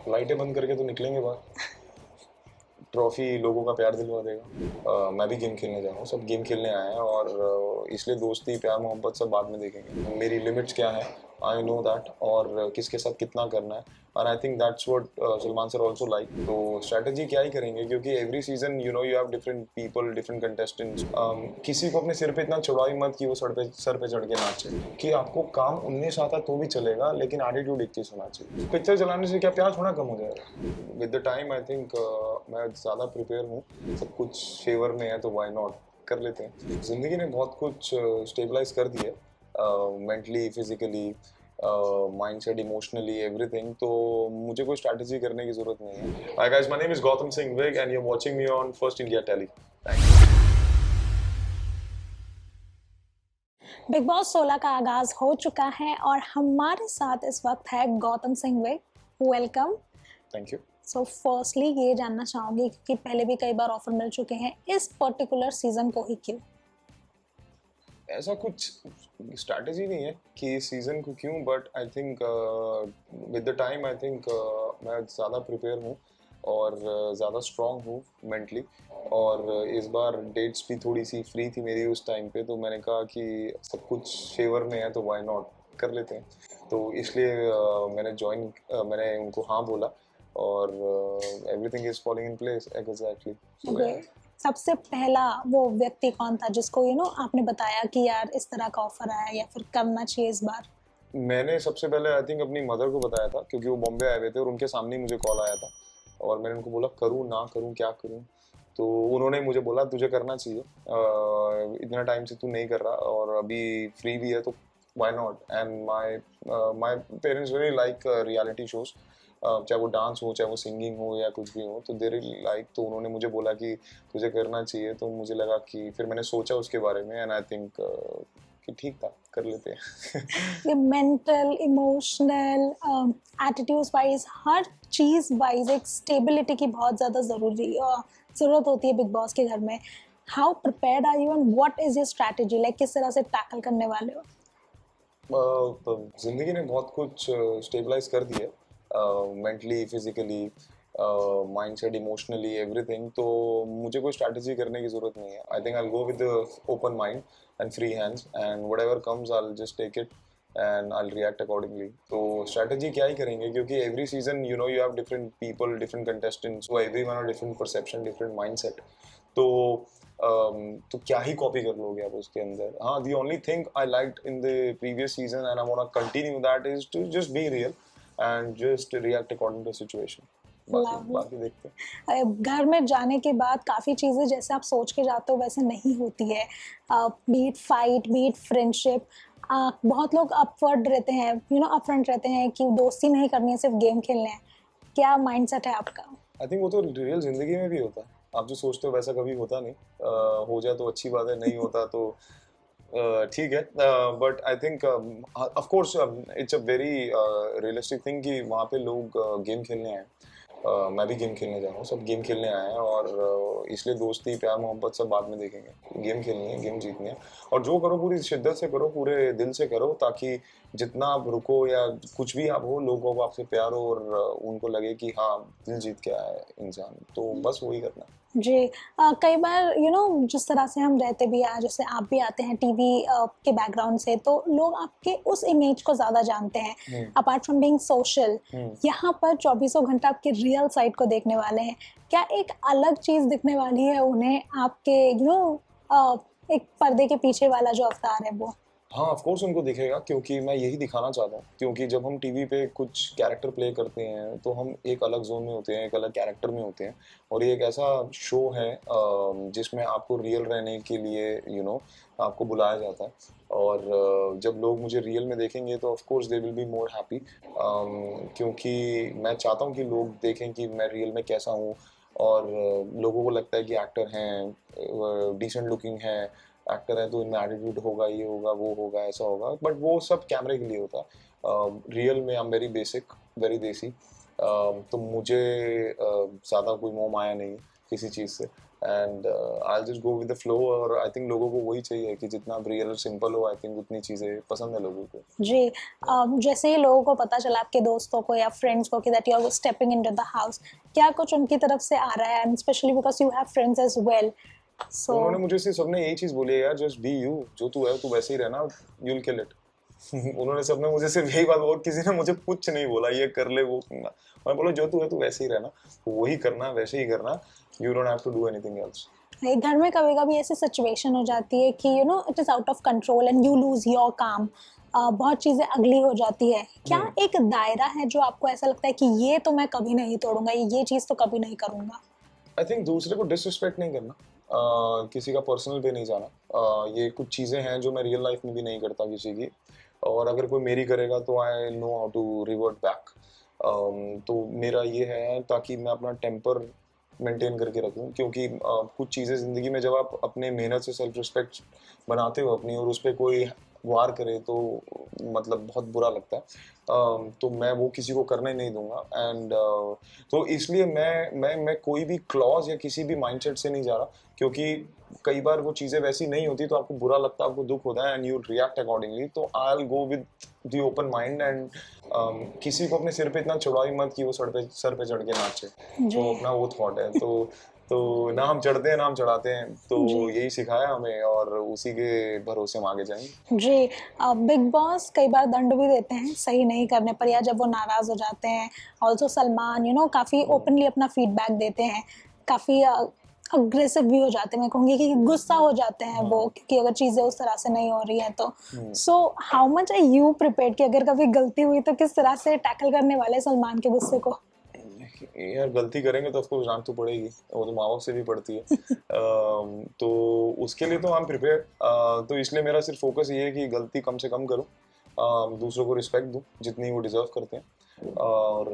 लाइटें बंद करके तो निकलेंगे बाहर। ट्रॉफी लोगों का प्यार दिलवा देगा। मैं भी गेम खेलने जा रहा हूँ, सब गेम खेलने आए हैं और इसलिए दोस्ती प्यार मोहब्बत सब बाद में देखेंगे। मेरी लिमिट्स क्या है, आई नो दैट, और किसके साथ कितना करना है। और I think that's what Salman sir also like. तो स्ट्रैटेजी क्या ही करेंगे, क्योंकि every season you have different people, different contestants. किसी को अपने सिर पे इतना चढ़ाई मत कि वो सर पे चढ़ के नाचे। कि आपको काम 19 आता तो भी चलेगा, लेकिन एटीट्यूड 21 होना चाहिए। पिक्चर चलाने से क्या प्यार थोड़ा कम हो जाएगा। With the time I think मैं ज़्यादा प्रिपेयर हूँ, सब कुछ फेवर में है, तो वाई नॉट कर लेते हैं। ज़िंदगी ने बहुत कुछ स्टेबलाइज कर दिया, mentally, physically, mind set, emotionally, everything. तो मुझे कोई स्ट्रैटेजी करने की जरूरत नहीं है। Hi guys, my name is Gautam Singh Vig and you are watching me on First India telly. Thank Bigg Boss 16 का आगाज हो चुका है और हमारे साथ इस वक्त है Gautam Singh Vig. Welcome. You. So firstly ये जानना चाहूंगी कि पहले भी कई बार ऑफर मिल चुके हैं, इस पर्टिकुलर सीजन को ही क्यों? ऐसा कुछ स्ट्रैटेजी नहीं है कि सीजन को क्यों, but I think with the time I think मैं ज़्यादा प्रिपेयर हूँ और ज़्यादा स्ट्रॉन्ग हूँ मेंटली। और इस बार डेट्स भी थोड़ी सी फ्री थी मेरी उस टाइम पे, तो मैंने कहा कि सब कुछ फेवर में है, तो वाई नॉट कर लेते हैं। तो इसलिए मैंने उनको हाँ बोला और everything is falling in place exactly. Okay. सबसे पहला वो व्यक्ति कौन था जिसको आपने बताया कि यार इस तरह का ऑफर आया या फिर करना चाहिए इस बार? मैंने सबसे पहले आई थिंक अपनी मदर को बताया था, क्योंकि वो बॉम्बे आए हुए थे और उनके सामने ही मुझे कॉल आया था। और मैंने उनको बोला करूँ ना करूँ क्या करूँ। तो उन्होंने मुझे बोला तुझे करना चाहिए, इतना टाइम से तू नहीं कर रहा और अभी फ्री भी है, तो why not. And my parents very like reality shows, चाहे वो डांस हो, चाहे वो सिंगिंग हो, या कुछ भी हो, तो दे रियली लाइक। तो उन्होंने मुझे बोला कि तुझे करना चाहिए, तो मुझे लगा कि फिर मैंने सोचा उसके बारे में एंड आई थिंक कि ठीक था, कर लेते हैं। ये मेंटल, इमोशनल, एटीट्यूड वाइज, हर चीज वाइज एक स्टेबिलिटी की बहुत ज़्यादा ज़रूरत होती है बिग बॉस के घर में। How prepared are you and what is your strategy, like किस तरह से टैकल करने वाले हो? तो ज़िंदगी ने बहुत कुछ स्टेबलाइज कर दिया, mentally, physically, mind set, emotionally, everything. तो मुझे कोई स्ट्रैटेजी करने की ज़रूरत नहीं है। I think I go with open mind and free hands and whatever comes I just take it and I react accordingly. तो स्ट्रैटेजी क्या ही करेंगे, क्योंकि every season you have different people, different contestants, so every one different perception, different mind set. तो तो क्या ही copy कर लोगे आप उसके अंदर। हाँ, the only thing I like in the previous season and I want to continue that is to just be real and just react according to situation. बाकी लव। बाकी देखते हैं। घर में जाने के बाद काफ़ी चीज़ें जैसे आप सोच के जाते हो वैसे नहीं होती है। बीट फाइट, बीट फ्रेंडशिप, बहुत लोग अपवर्ड रहते हैं, अपफ्रंट रहते हैं कि दोस्ती नहीं करनी है, सिर्फ गेम खेलने हैं। क्या माइंडसेट है आपका? आई थिंक वो तो रियल जिंदगी में भी होता है। आप जो सोचते हो वैसा कभी होता नहीं। हो जाए तो अच्छी बात है, नहीं होता तो ठीक है। But I think of course it's a very realistic thing कि वहाँ पे लोग गेम खेलने आए। मैं भी गेम खेलने जा रहा हूँ, सब गेम खेलने आए हैं और इसलिए दोस्ती प्यार मोहब्बत सब बाद में देखेंगे। गेम खेलनी है, गेम जीतनी है, और जो करो पूरी शिद्दत से करो, पूरे दिल से करो, ताकि जितना आप रुको या कुछ भी आप हो, लोगों को आपसे प्यार हो और उनको लगे कि हाँ, दिल जीत के आया है इंसान, तो बस वही करना है। जी। कई बार जिस तरह से हम रहते भी हैं, जैसे आप भी आते हैं टीवी के बैकग्राउंड से, तो लोग आपके उस इमेज को ज़्यादा जानते हैं अपार्ट फ्रॉम बीइंग सोशल। यहाँ पर चौबीसों घंटा आपके रियल साइड को देखने वाले हैं। क्या एक अलग चीज़ दिखने वाली है उन्हें आपके एक पर्दे के पीछे वाला जो अवतार है वो? हाँ, ऑफ कोर्स उनको दिखेगा, क्योंकि मैं यही दिखाना चाहता हूँ। क्योंकि जब हम टीवी पे कुछ कैरेक्टर प्ले करते हैं तो हम एक अलग जोन में होते हैं, एक अलग कैरेक्टर में होते हैं, और ये एक ऐसा शो है जिसमें आपको रियल रहने के लिए आपको बुलाया जाता है। और जब लोग मुझे रियल में देखेंगे तो of course they will be more happy, क्योंकि मैं चाहता हूँ कि लोग देखें कि मैं रियल में कैसा हूँ। और लोगों को लगता है कि एक्टर हैं, डिसेंट लुकिंग है, एक्टर है तो इनमें एटीट्यूड होगा, ये होगा, वो होगा, ऐसा होगा, बट वो सब कैमरे के लिए होता है। रियल में I am very basic, very देसी। तो मुझे ज़्यादा कोई मोह माया नहीं है किसी चीज़ से। And I just go with the flow. और आई थिंक लोगों को वही चाहिए कि जितना रियल और सिंपल हो, आई थिंक उतनी चीज़ें पसंद है लोगों को। जी। जैसे ही लोगों को पता चला आपके दोस्तों को या फ्रेंड्स को कि that you are stepping into the house, क्या कुछ उनकी तरफ से आ रहा है, and specially because you have friends as well, तो उन्होंने सो मुझे सिर्फ सबने यही चीज़ बोली है यार, जस्ट बी यू, जो तू है तू वैसे ही रहना, यू विल किल इट। उन्होंने सबने मुझे सिर्फ यही बात, और किसी ने मुझे कुछ नहीं बोला ये कर ले वो करना। मैं बोला जो तू है तू वैसे ही रहना, वही करना वैसे ही करना, you don't have to do anything else. घर में कभी कभी ऐसी सिचुएशन हो जाती है कि you know it is out of control and you lose your काम, बहुत चीजें अगली हो जाती है, क्या एक दायरा है जो आपको ऐसा लगता है कि ये तो मैं कभी नहीं तोड़ूंगा, ये चीज तो कभी नहीं करूंगा? आई थिंक दूसरे को डिसरिस्पेक्ट नहीं करना, किसी का पर्सनल पे नहीं जाना। ये कुछ चीज़ें हैं जो मैं रियल लाइफ में भी नहीं करता किसी की, और अगर कोई मेरी करेगा तो I know how to revert back. तो मेरा ये है ताकि मैं अपना टेम्पर मेंटेन करके रखूं, क्योंकि कुछ चीज़ें ज़िंदगी में जब आप अपने मेहनत से सेल्फ रिस्पेक्ट बनाते हो अपनी, और उस पर कोई वार करे तो मतलब बहुत बुरा लगता है। तो मैं वो किसी को करने नहीं दूंगा। एंड तो इसलिए मैं कोई भी क्लॉज या किसी भी माइंडसेट से नहीं जा रहा, क्योंकि कई बार वो चीज़ें वैसी नहीं होती तो आपको बुरा लगता है, आपको दुख होता है, एंड यू रिएक्ट अकॉर्डिंगली। तो I will go with the open mind, and किसी को अपने सिर पे इतना चढ़ाई मत कि वो सर पे चढ़ के नाचे। तो अपना वो थॉट है। तो ना हम चढ़ते हैं ना हम चढ़ाते हैं, तो जी। यही सिखाया हमें, और उसी के भरोसे हम आगे जाएंगे। जी। बिग बॉस कई बार दंड भी देते हैं सही नहीं करने पर, या जब वो नाराज हो जाते हैं। ऑल्सो सलमान यू नो काफ़ी ओपनली अपना फीडबैक देते हैं, काफ़ी अग्रेसिव भी हो जाते हैं, मैं कहूँगी कि गुस्सा हो जाते हैं वो, क्योंकि अगर चीज़ें उस तरह से नहीं हो रही हैं तो। So how much are you prepared कि अगर कभी गलती हुई तो किस तरह से टैकल करने वाले सलमान के गुस्से को? यार गलती करेंगे तो ऑफकोर्स डांट तो पड़ेगी, वो तो माँ बाप से भी पड़ती है। तो उसके लिए तो आई एम प्रिपेयर। तो इसलिए मेरा सिर्फ फोकस ये है कि गलती कम से कम करूँ, दूसरों को रिस्पेक्ट दूँ जितनी वो डिजर्व करते हैं, और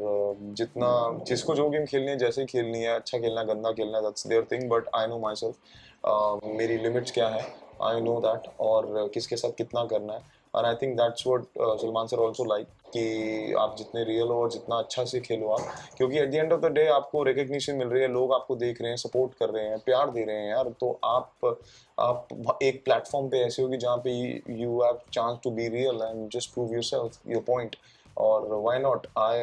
जितना जिसको जो गेम खेलनी है जैसे ही खेलनी है, अच्छा खेलना गंदा खेलना that's there thing, but I know my self, मेरी लिमिट्स क्या है, आई नो दैट, और किसके साथ कितना करना है। और I think that's what Salman sir also like, कि आप जितने रियल हो और जितना अच्छा से खेलो आप, क्योंकि at the end of the day आपको रिकग्निशन मिल रही है, लोग आपको देख रहे हैं, सपोर्ट कर रहे हैं, प्यार दे रहे हैं यार। तो आप एक प्लेटफॉर्म पे ऐसे होगी जहाँ पे you have chance to be real and just prove yourself, your point. और why not, I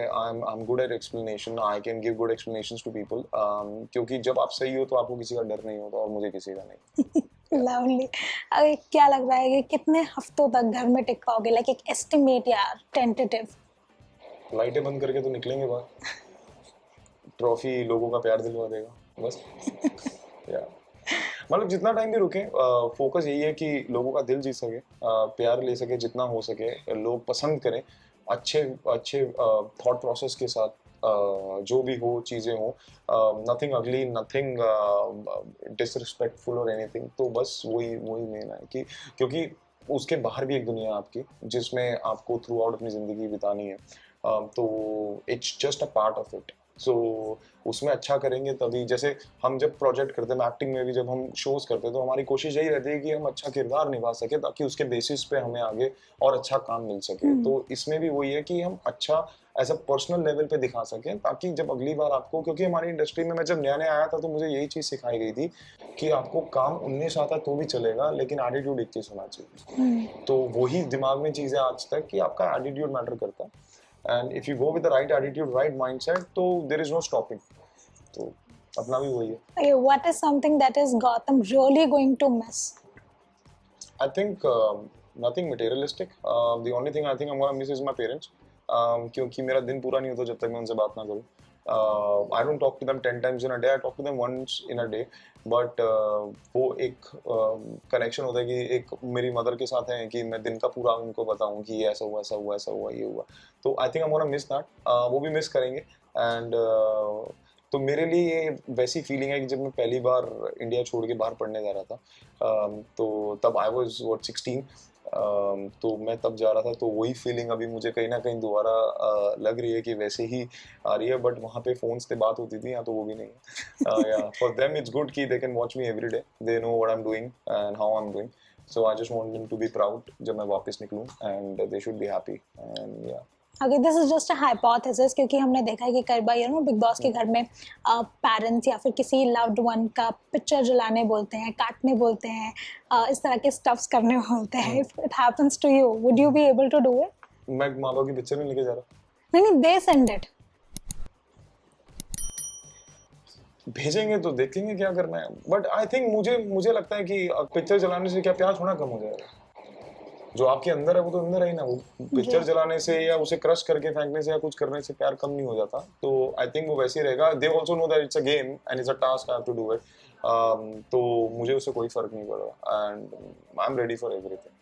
am good at explanation, I can give good explanations to people, क्योंकि जब आप सही हो तो आपको किसी का डर नहीं होता, और मुझे किसी का नहीं। लवली। अरे क्या लग रहा है कि कितने हफ्तों तक घर में टिक पाओगे, लाइक एक एस्टिमेट यार, टेंटेटिव? लाइटें बंद करके तो निकलेंगे बाहर, ट्रॉफी लोगों का प्यार दिलवा देगा बस। या मतलब जितना टाइम भी रुके, फोकस यही है कि लोगों का दिल जीत सके, प्यार ले सके जितना हो सके, लोग पसंद करें, अच्छे अच्छे थॉट प्रोसेस के साथ, जो भी हो चीज़ें हो, नथिंग अगली, नथिंग डिसरिस्पेक्टफुल और एनीथिंग। तो बस वही वही मेन है कि, क्योंकि उसके बाहर भी एक दुनिया है आपकी जिसमें आपको थ्रू आउट अपनी ज़िंदगी बितानी है। तो it's just a part of it. So उसमें अच्छा करेंगे तभी, जैसे हम जब प्रोजेक्ट करते हैं, एक्टिंग में भी जब हम शोज करते हैं, तो हमारी कोशिश यही रहती है कि हम अच्छा किरदार निभा सके, ताकि उसके बेसिस पे हमें आगे और अच्छा काम मिल सके। तो इसमें भी वही है कि हम अच्छा एज अ पर्सनल लेवल पे दिखा सकें, ताकि जब अगली बार आपको, क्योंकि हमारी इंडस्ट्री में मैं जब नया नया आया था तो मुझे यही चीज़ सिखाई गई थी कि आपको काम 19 आता तो भी चलेगा, लेकिन एटीट्यूड 21 होना चाहिए। तो वही दिमाग में चीज़ें आज तक कि आपका एटीट्यूड मैटर करता है, and if you go with the right attitude, right mindset, तो देयर इज नो स्टॉपिंग। तो अपना भी वही है। Okay, what is something that is Gotham really going to miss? I think nothing materialistic. The only thing I think I'm gonna miss is my parents. क्योंकि मेरा दिन पूरा नहीं होता जब तक मैं उनसे बात ना करूँ। I don't talk to them 10 times in a day. I talk to them once in a day. But वो एक कनेक्शन होता है कि एक मेरी मदर के साथ है कि मैं दिन का पूरा उनको बताऊँ कि ये ऐसा हुआ ऐसा हुआ ऐसा हुआ ये हुआ। तो I think I'm gonna miss that. वो भी मिस करेंगे। एंड तो मेरे लिए ये वैसी फीलिंग है कि जब मैं पहली बार इंडिया छोड़ के बाहर पढ़ने जा रहा था, तो तब आई वाज 16, तो मैं तब जा रहा था, तो वही फीलिंग अभी मुझे कहीं ना कहीं दोबारा लग रही है कि वैसे ही आ रही है। बट वहाँ पे फोन्स पे बात होती थी, यहाँ तो वो भी नहीं है। या फॉर देम इट्स गुड कि they can watch me every day, they know what I am doing and how I am doing. So I just want them to be proud जब मैं वापस निकलूँ, and they should be happy. And या अगर this is just a hypothesis, क्योंकि हमने देखा है कि कई बार बिग बॉस के घर में पेरेंट्स या फिर किसी लव्ड वन का पिक्चर जलाने बोलते हैं, काटने बोलते हैं, इस तरह के स्टफ्स करने बोलते हैं. If it happens to you, would you be able to do it? मैं माँ बाप की पिक्चर नहीं लेके जा रहा. नहीं, दे सेंड इट. भेजेंगे तो देखेंगे क्या करना है. बट आई थिंक मुझे लगता है कि पिक्चर जलाने से क्या प्यार थोड़ा कम हो जाएगा. जो आपके अंदर है वो तो अंदर है ही ना. वो पिक्चर जलाने से या उसे क्रश करके फेंकने से या कुछ करने से प्यार कम नहीं हो जाता. तो आई थिंक वो वैसे ही रहेगा. They also know that it's a game and it's a task, I have to do it. तो मुझे उससे कोई फर्क नहीं पड़ा and I am ready for everything.